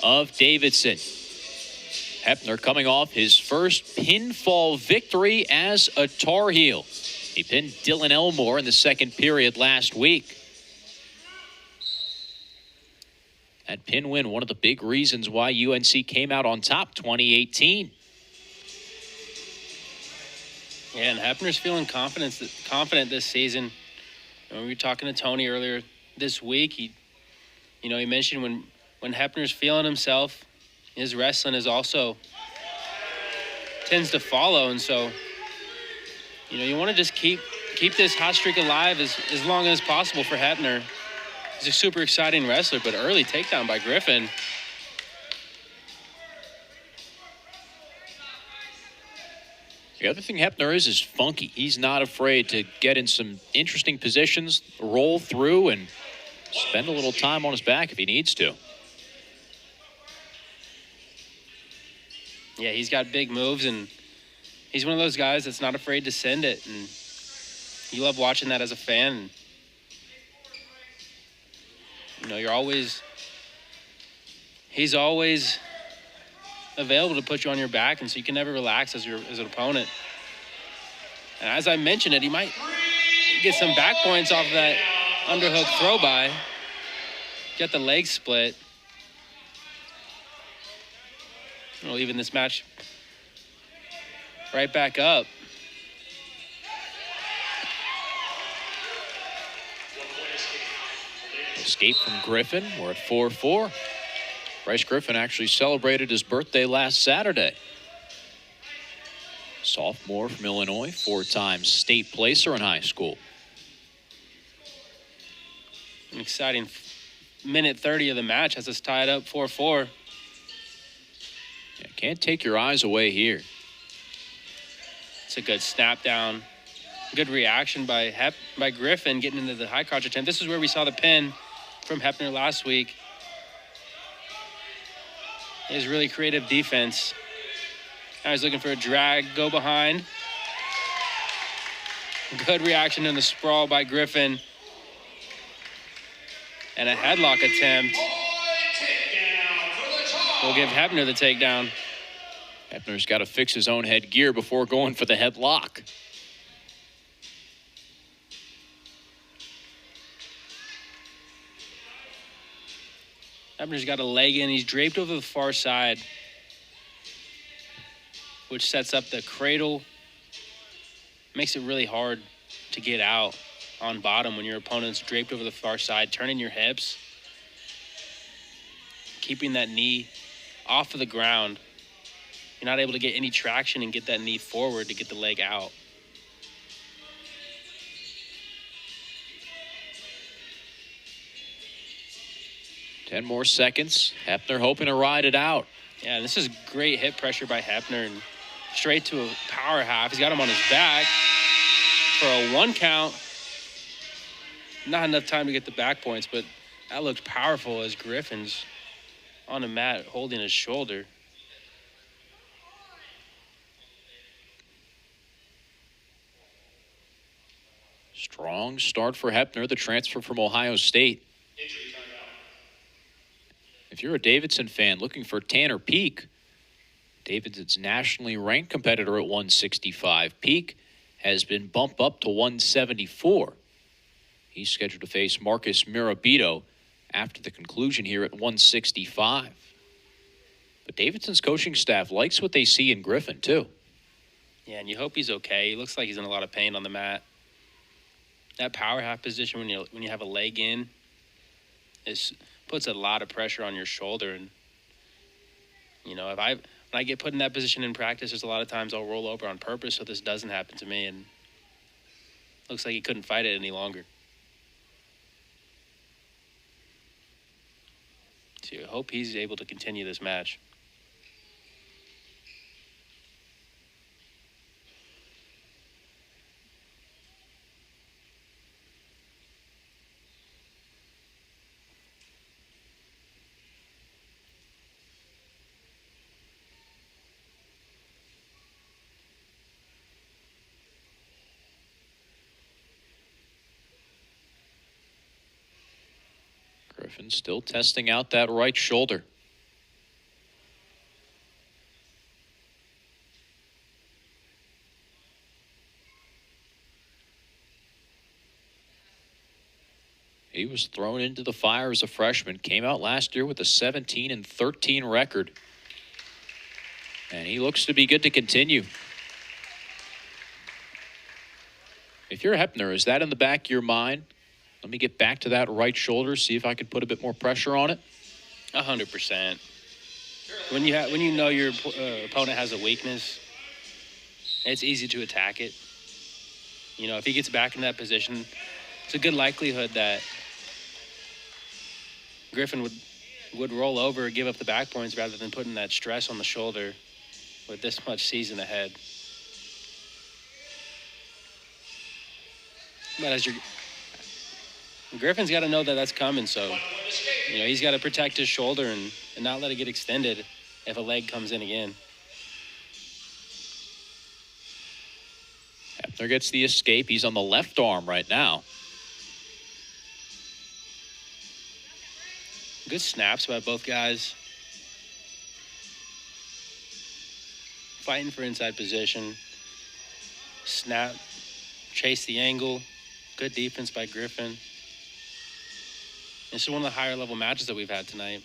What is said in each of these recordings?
of Davidson. Hepner coming off his first pinfall victory as a Tar Heel. He pinned Dylan Elmore in the second period last week. That pin win, one of the big reasons why UNC came out on top 2018. Yeah, and Hepner's feeling confident this season. We were talking to Tony earlier this week. He mentioned when Hepner's feeling himself, his wrestling is also tends to follow, and so you want to just keep this hot streak alive as long as possible for Hepner. He's a super exciting wrestler, but early takedown by Griffin. The other thing Hepner is funky. He's not afraid to get in some interesting positions, roll through, and spend a little time on his back if he needs to. Yeah, he's got big moves, and he's one of those guys that's not afraid to send it, and you love watching that as a fan. He's always available to put you on your back, and so you can never relax as an opponent. And as I mentioned he might get some back points off of that underhook throw by, get the leg split. We'll even this match right back up. Escape from Griffin. We're at 4-4. Bryce Griffin actually celebrated his birthday last Saturday. Sophomore from Illinois, 4-time state placer in high school. An exciting minute 30 of the match has us tied up 4-4. Yeah, can't take your eyes away here. It's a good snap down. Good reaction by Griffin getting into the high crotch attempt. This is where we saw the pin from Hepner last week. His really creative defense. Now he's looking for a drag, go behind. Good reaction in the sprawl by Griffin. And a headlock attempt. We'll give Hepner the takedown. Hepner's got to fix his own headgear before going for the headlock. Hepner's got a leg in. He's draped over the far side, which sets up the cradle. Makes it really hard to get out on bottom when your opponent's draped over the far side, turning your hips, keeping that knee off of the ground. You're not able to get any traction and get that knee forward to get the leg out. Ten more seconds. Hepner hoping to ride it out. Yeah, this is great hip pressure by Hepner, and straight to a power half. He's got him on his back for a 1 count. Not enough time to get the back points, but that looked powerful as Griffin's on the mat holding his shoulder. Strong start for Hepner, the transfer from Ohio State. If you're a Davidson fan looking for Tanner Peak, Davidson's nationally ranked competitor at 165. Peak has been bumped up to 174. He's scheduled to face Marcus Mirabito after the conclusion here at 165. But Davidson's coaching staff likes what they see in Griffin, too. Yeah, and you hope he's okay. He looks like he's in a lot of pain on the mat. That power half position when you have a leg in puts a lot of pressure on your shoulder. And when I get put in that position in practice, there's a lot of times I'll roll over on purpose so this doesn't happen to me. And looks like he couldn't fight it any longer. So I hope he's able to continue this match. Griffin still testing out that right shoulder. He was thrown into the fire as a freshman, came out last year with a 17-13 record. And he looks to be good to continue. If you're Hepner, is that in the back of your mind? Let me get back to that right shoulder, see if I can put a bit more pressure on it. 100%. When you know your opponent has a weakness, it's easy to attack it. You know, if he gets back in that position, it's a good likelihood that Griffin would roll over or give up the back points rather than putting that stress on the shoulder with this much season ahead. But Griffin's got to know that that's coming, so you know he's got to protect his shoulder and not let it get extended if a leg comes in again. Hepner gets the escape. He's on the left arm right now. Good snaps by both guys. Fighting for inside position. Snap, chase the angle. Good defense by Griffin. This is one of the higher level matches that we've had tonight.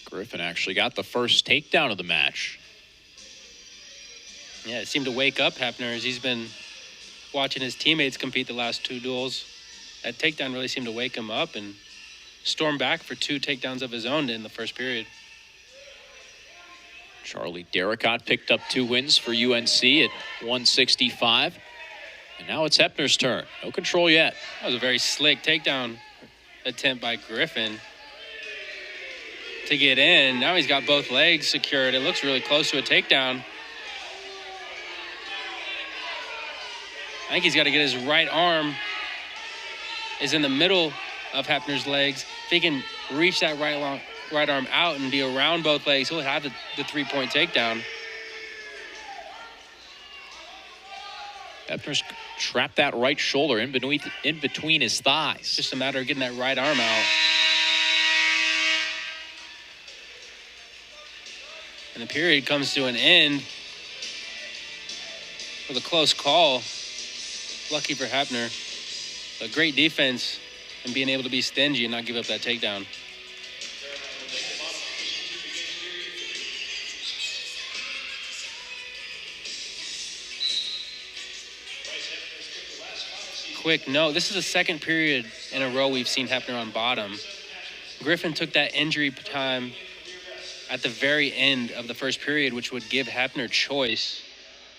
Griffin actually got the first takedown of the match. Yeah, it seemed to wake up Hepner as he's been watching his teammates compete the last two duels. That takedown really seemed to wake him up and storm back for two takedowns of his own in the first period. Charlie Darricott picked up 2 wins for UNC at 165. And now it's Hepner's turn. No control yet. That was a very slick takedown attempt by Griffin to get in. Now he's got both legs secured. It looks really close to a takedown. I think he's got to get his right arm is in the middle of Hepner's legs. If he can reach that right arm out and be around both legs, he'll have the 3-point takedown. Hepner's trapped that right shoulder in between his thighs. It's just a matter of getting that right arm out. And the period comes to an end with a close call. Lucky for Hepner. But great defense and being able to be stingy and not give up that takedown. Quick note, this is the second period in a row we've seen Hepner on bottom. Griffin took that injury time at the very end of the first period, which would give Hepner choice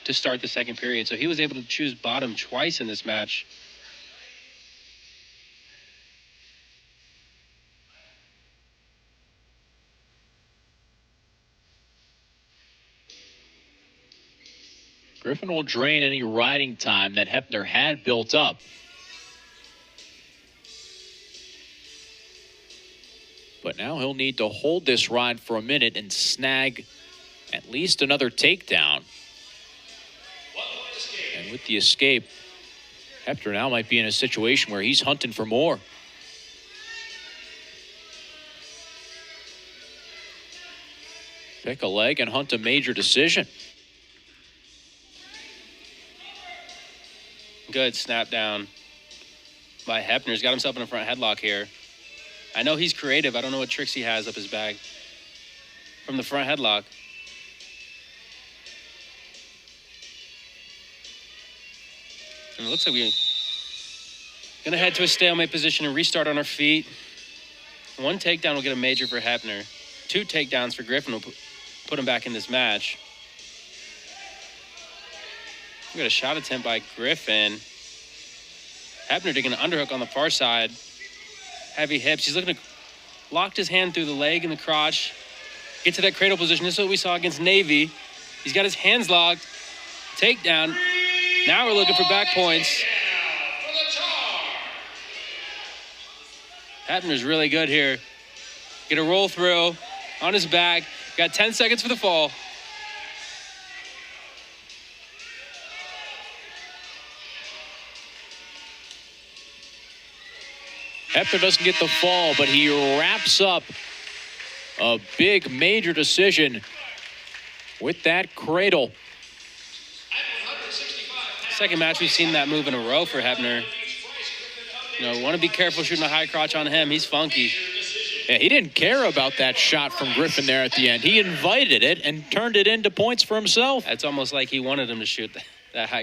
to start the second period. So he was able to choose bottom twice in this match. Griffin will drain any riding time that Hepner had built up. But now he'll need to hold this ride for a minute and snag at least another takedown. And with the escape, Hepner now might be in a situation where he's hunting for more. Pick a leg and hunt a major decision. Good snap down by Hepner. He's got himself in a front headlock here. I know he's creative. I don't know what tricks he has up his bag from the front headlock. And it looks like we're going to head to a stalemate position and restart on our feet. One takedown will get a major for Hepner. 2 takedowns for Griffin will put him back in this match. We got a shot attempt by Griffin. Hepner taking an underhook on the far side. Heavy hips. He's looking to lock his hand through the leg and the crotch. Get to that cradle position. This is what we saw against Navy. He's got his hands locked. Takedown. Now we're looking for back points. Hepner's really good here. Get a roll through on his back. Got 10 seconds for the fall. Hepner doesn't get the fall, but he wraps up a big major decision with that cradle. Second match we've seen that move in a row for Hepner. Want to be careful shooting a high crotch on him. He's funky. Yeah, he didn't care about that shot from Griffin there at the end. He invited it and turned it into points for himself. It's almost like he wanted him to shoot that high